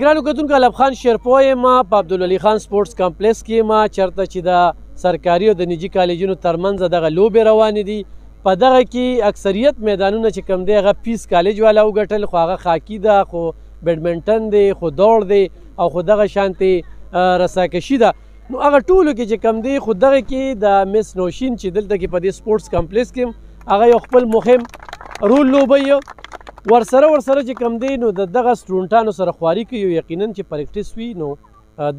ګرانو کتونکو علب خان شیرپوی یم په عبدالولي خان سپورټس کمپلیکس کې یم چېرته چې د سرکاري او د نجي کالجونو ترمنځ دغه لوبې روانې دي په دغه کې اکثریت میدانونه چې کوم دی هغه پیس کالج والا وګټل خو هغه خاکي ده خو بیډمنټن دی خو دوړ دی او خو دغه شانتې رساکشي ده نو هغه ټولو کې چې کوم دی خو دغه کې د مس نوشین چې دلته کې په دې سپورټس کمپلیکس کې هغه یو خپل مهم رول لوبوي ورسره چې کوم دی نو د دغه سټوډنټانو سره خواري کوي یقینا چې پریکټس وي نو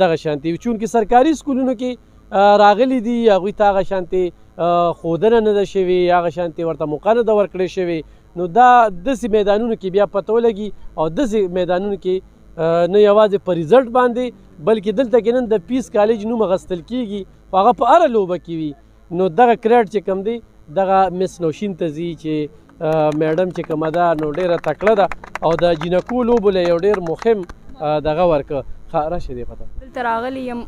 دغه شانتې وي چونکې سرکاري سکولونو کې راغلي دي هغوی ته هغه شانتې ښودنه نه ده شوې هغه شانتې ورته موقع نه ده ورکړې شوې نو دا داسې میدانونو کې بیا پته ولګي او داسې میدانونو کې نه یوازې په ریزلټ باندې بلکې دلته کې نن د پیس کالج نوم اخیستل کېږي خو هغه په هره لوبه کې وي نو دغه کریډ چې کوم دی دغه مس نوشین ته ځي چې میډم چې کومه ده نو ډېره تکړه ده او د جینکو لوبو له یو ډېر مهم دغه ورکه راشه دی پته دلته راغلی یم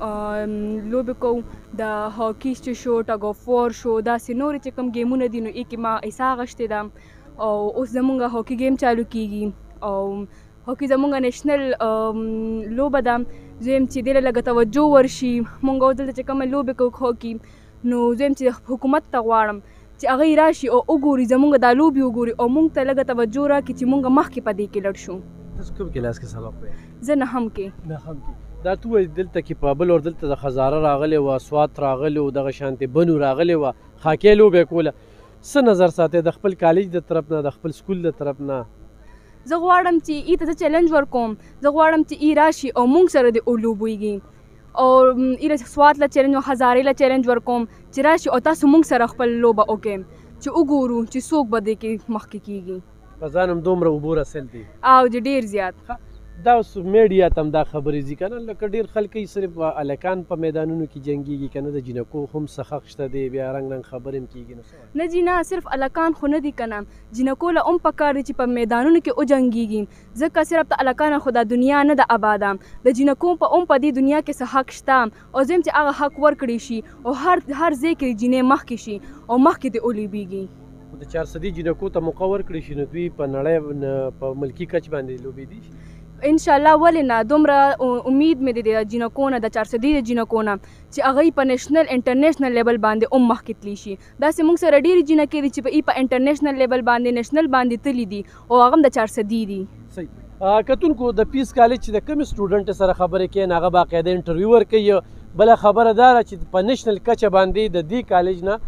لوبې کوو د هاکي چې شو ټګ اف وار شو داسې نورې چې کوم ګیمونه دي نو کې ما حصه اخیستې ده او اوس زمونږ هاکي گیم چالو کیږي او هاکي زمونږ نیشنل لوبه ده زه یم چې دې له لږه توجه ورشي مونږ اوس دلته چې کومه لوبې کوو هاکي نو زه یم چې حکومت ته غواړم چې هغه راشي او وګوري زمونږ دا لوبې وګوري او مونږ ته لږه توجه راکړي چې مونږ مخکې په دې کې لړ شو تاسو کوم کلاس کې سبق وایي زه نهم کې دا تو وایي دلته کې په بل اور دلته د خزاره راغلی وه سوات راغلی و دغه شانتې بنو راغلی وه خاکې لوبې کوله څه نظر ساتئ د خپل کالج د طرف نه د خپل سکول د طرف نه زه غواړم چې ای ته زه چیلنج ورکوم زه غواړم چې ای راشي او مونږ سره د ولوبویږي او ای سوات له چیلنج او هزارې له چیلنج ورکوم چې راشي او تاسو مونږ سره خپل لوبه وکړئ چې وګورو چې څوک به دې کې مخکې کیږي په ځان هم دومره اوبو رسل دي او چې ډېر زیات دا اوس میډیا ته هم دا خبرې ځي که نه لکه ډېر خلک یې صرف هلکان په میدانونو کې جنګېږي که نه د جینکو هم څه حق شته دی بیا رنګ رنګ خبرې هم کېږي نه جي نه صرف هلکان خو نه دي که نه جینکو له هم پکار دی چې په میدانونو کې وجنګېږي ځکه صرف د هلکانو خو دا دنیا نه ده آباده د جینکو په هم په دې دنیا کې څه حق شته او زه چې هغه حق ورکړی شي او هر ځای کې جینۍ مخکې شي او مخکې دې ولیبېږي د 400 جینکو ته موقع ورکړی شي نو دوی په نړۍ په ملکي کچ باندې لوبېدي شي انشاءالله ولې نه دومره امید مې د جینکو نه د 400 د جینکو نه چې هغوی په نیشنل انټرنیشنل لیول باندې هم مخکې تللی شي داسې موږ سره ډېرې جینکې دي چې په انټرنیشنل لیول باندې نیشنل باندې تللی دي او هغه هم د 400 دي صحیح کتونکو د پیس کالج چې د کومې سټوډنټ سره خبرې کوي هغه باقاعده انټرویو ورکوي بله خبره دا ده چې په نیشنل کچه باندې د دې کالج نه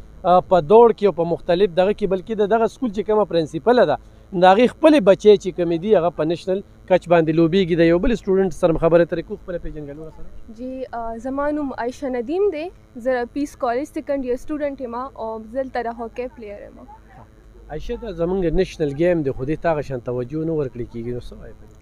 په دوړ کې او په مختلف دغه کې بلکې د دغه سکول چې کومه پرنسپله ده د هغې خپلې بچی چې کومې دي هغه په نیشنل کچ باندې لوبېږي د یو بل سټوډنټ سره خبرې اترې کوو خپله پېژنګلو سره جی زما نوم عایشه ندیم دی زه پیس کالج سیکنډ ایئر سټوډنټ یم او زه دلته د هاکی پلیر یم عایشه دا زمونږ نیشنل گیم دی خو دې ته هغه شان توجه نه ورکړل کېږي نو څه وایې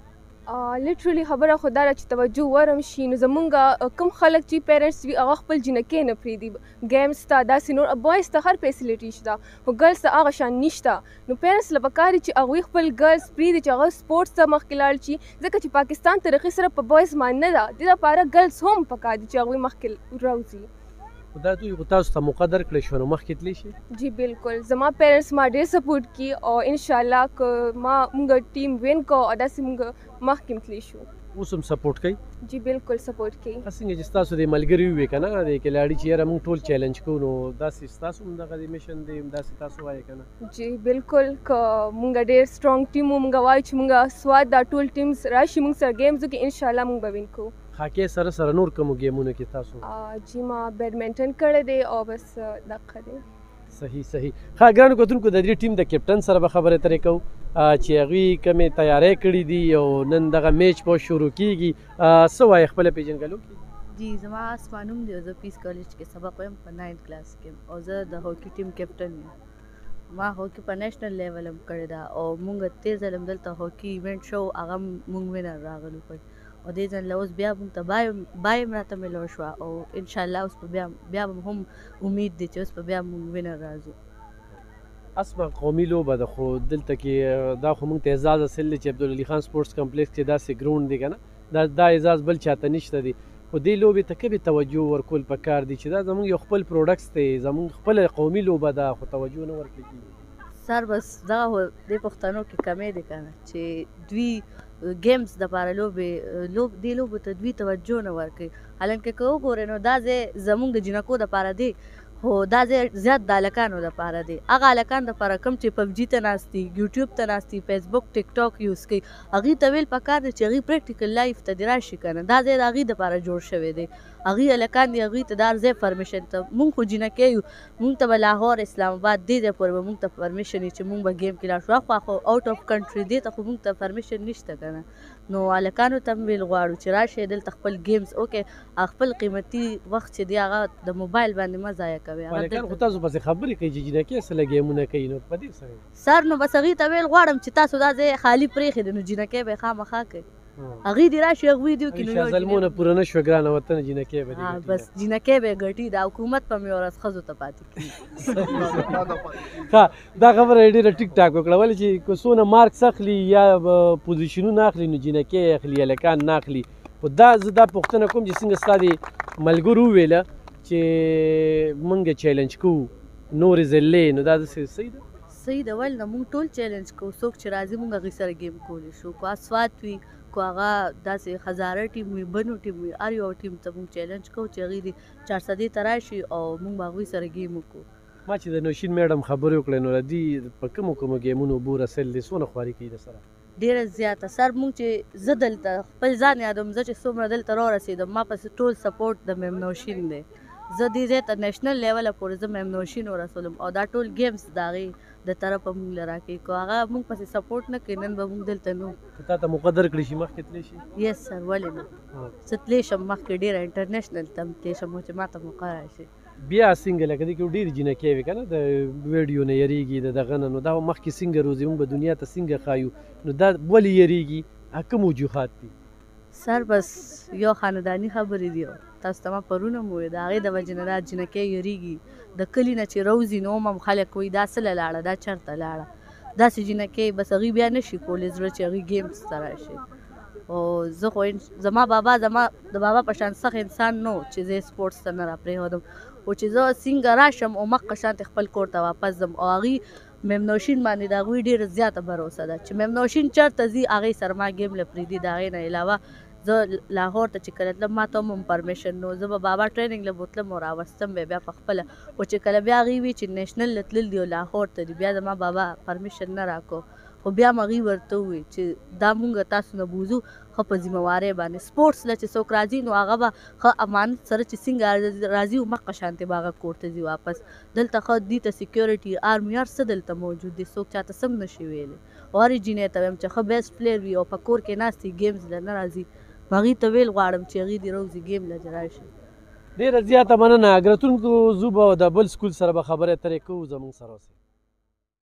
لټرلی خبره خو دا ده چې توجه ورم شي نو زمونږ کوم خلک چې پیرنټس وي هغه خپل جینکې نه پرېږدي ګیمز ته داسې نور بویز ته هر فیسیلیټي شته خو ګرلز ته هغه شان نشته نو پیرنټس له پکار دي چې هغوی خپل ګرلز پرېږدي چې هغه سپورټس ته مخکې لاړ شي ځکه چې پاکستان طریقې سره په بویز باندې نه ده دې لپاره ګرلز هم پکار دي چې هغوی مخکې راوځي دا دوی خو تاسو ته موقع درکړی شوه نو مخکې تللی شي جی بالکل زما پیرنټس ما ډېر سپورټ کي او انشاءالله که موږ ټیم وین کو او داسې موږ مخکې تللی شو اوس هم سپورټ کوي جی بالکل سپورټ کوي څنګه چې ستاسو د ملګري وي که نه د کلاړي چې یاره موږ ټول چیلنج کوو نو داسې ستاسو هم دغه د میشن دی داسې تاسو وایې که نه جی بالکل که موږ ډېر سټرانګ ټیم وو موږ وایو چې موږ سوات دا ټول ټیمز راشي موږ سره ګیمز وکړي انشاءالله موږ به وین کوو هاکی سره نور کومو ګیمونو کې تاسو جی ما بیډمنټن کړی دی او بس دغه دی صحیح ښه ګرانو کتونکو د دې ټیم د کپټن سره به خبرې اترې کوو چې هغوی کومې تیاری کړي دي او نن دغه میچ به شروع کیږي څه وایي خپله پېژنګلو کې جی زما اسما نوم دی او زه پیس کالج کې سبق وایم په 9th کلاس کې او زه د هاکی ټیم کپټن یم ما هاکی په نیشنل لیول هم کړې ده او موږ تېر ځل هم دلته هاکی ایونټ شو هغه موږ وینر راغلو پټ او دې ځل اوس بیا موږ ته بایم راته میلو شوه او انشاءالله اوس په بیا هم امید دی چې اوس په بیا موږ وینر راځو اسمه قومي لوبه ده خو دلته کې دا خو موږ ته اعزاز حاصل دی چې عبدالولي خان سپورټس کمپلیکس کې داسې ګراوند دی که نه دا اعزاز بل چاته نشته دی خو دې لوبې ته کبې توجه ورکول پکار دي چې دا زموږ یو خپل پروډکټس دی زموږ خپله قومي لوبه ده خو توجه نه ورکړل کېږي سر بس دغه دې پښتنو کې کمی دی که نه چې دوی ګیمز دپاره دې لوبو ته دوی توجه نه ورکوي. حالانکه که وګورئ نو دا ځای زموږ د جینکو دپاره دی، خو دا ځای زیات د هلکانو دپاره دی. هغه هلکان دپاره کوم چې پبجي ته ناست دي، یوټیوب ته ناست دي، فیسبوک ټیک ټاک یوز کوي، هغوی ته ویل پکار دی چې هغوی پریکټیکل لایف ته دې راشي که نه. دا ځای د هغوی دپاره جوړ شوی دی. هغوی هلکان دي، هغوی ته دا ځای پرمیشن ته مونږ خو جینکۍ یو، مونږ ته به لاهور، اسلام آباد دې ځای پورې به مونږ ته پرمیشن وي چې مونږ به گیم کې لاړ شو. اخوا خو آوټ اف کنټري دې ته خو مونږ ته پرمیشن نشته که نه. نو هلکانو ته هم ویل غواړو چې راشئ دلته خپل گیمز وکړئ، خپل قیمتي وخت چې دی هغه د موبایل باندې مه ضایع کوئ. هلکان خو تاسو پسې خبرې کوي چې جینکۍ څه له ګیمونه کوي، نو په دې څه سر نو بس هغوی ته ویل غواړم چې تاسو دا ځای خالي پرېښې دی، نو جینکۍ به یې خامخا کوي، هغوی دې راشي هغوی دې وکړي. ظلمونه پوره نه شوه ګرانه وطنه، جینکۍ به دې ګټي. بس جینکۍ به یې ګټي، د حکومت په میورث ښځو ته پاتې کېږي. ښه، دا خبره یې ډېره ټیک ټاک وکړه، ولې چې که څونه مارکس اخلي یا پوزیشنونه اخلي نو جینکۍ اخلي، هلکان نه اخلي. خو دا زه دا پوښتنه کوم چې څنګه ستا د ملګرو وویله چې موږ چیلنج کوو نورې ځلې، نو دا داسې صحیح ده؟ صحیح ده، ولې نه، موږ ټول چیلنج کوو. څوک چې راځي موږ هغوی سره ګیم کولی شو، کو اسوات وي، کو هغه داسې هزاره ټیم وي، بنو ټیم وي، هر یو ټیم ته موږ چیلنج کوو چې هغوی دې 400 ته راشي او موږ به هغوی سره ګیم وکړو. ما چې د نوشین میډم خبرې وکړې نو د دې په کومو ګیمونو اوبو رسل دي، څونه خواري کوي درسره؟ ډېره زیاته. سر موږ چې زه دلته خپل ځان یادوم، زه چې څومره دلته راورسېدم، ما پسې ټول سپورټ د میم نوشین دی. زه دې ځای ته نیشنل لیوله پورې زه میم نوشین ورسولم او دا ټول گیمز د هغې د طرفه موږ له راکوي. که هغه موږ پسې سپورټ نه کوي نن به موږ دلته نه وو. که تا ته مقدر کړی شي مخکې تللی شي؟ یس سر، ولې نه، زه تللی شم مخکې، ډېره انټرنیشنل ته هم تللی شم چې ما ته موقع راشي. بیا څنګه لکه دې کې ډېرې جینکۍ وي که نه، د ویډیو نه یریږي، د دغه نه، نو دا مخکې څنګه روزي، موږ به دنیا ته څنګه ښایو، نو دا ولې یریږي؟ کوم وجوهات دي؟ سر بس یو خانداني خبرې دي، تاسو ته ما پرونه هم وویل، د هغې د وجې نه دا جینکۍ یریږي. د کلي نه چې روځي نو هم خلک وایي دا څه له لاړه، دا چېرته لاړه. داسې جینکۍ بس هغوی بیا نه شي کولی زړه چې هغوی گیمز ته راشي. او زه خو زما بابا د بابا په شان سخت انسان نه و چې زه سپورټس ته نه را پرېښودم، خو چې زه څنګه راشم او مخکې شانتې خپل کور ته واپس ځم. او هغوی میم نوشین باندې د هغوی ډېره زیاته بروسه ده چې میم نوشین چېرته ځي هغوی سره ما ګیم له پرېږدي. د هغې نه علاوه زه لاهور ته چې کله تلم ما ته هم پرمیشن نو، زه به بابا ټریننګ له بوتلم او راوستم بیا په خپله. خو چې کله بیا هغوی وي چې نیشنل له تلل دي او لاهور ته دي، بیا زما بابا پرمیشن نه راکړو. خو بیا هم هغوی ورته ووایي چې دا مونږ تاسو نه بوځو، ښه په ذمهوارۍ باندې سپورټس له چې څوک راځي نو هغه به ښه امانت سره چې څنګه راځي او مخکې شانتې به هغه کور ته ځي واپس. دلته ښه دي ته سیکیورټي، آرمي، هر څه دلته موجود دي، څوک چاته څه هم نشي ویلی. او هرې جینۍ ته وایم چې ښه بیسټ پلیر وي او په کور کې ناست وي ګیمز له نه راځي، هغوی ته ویل غواړم چې هغوی دې روځي ګیم له دې راشي. ډېره زیاته مننه. اګرتونکو زه به د بل سکول سره به خبرې اترې کوو، زموږ سره اوسئ.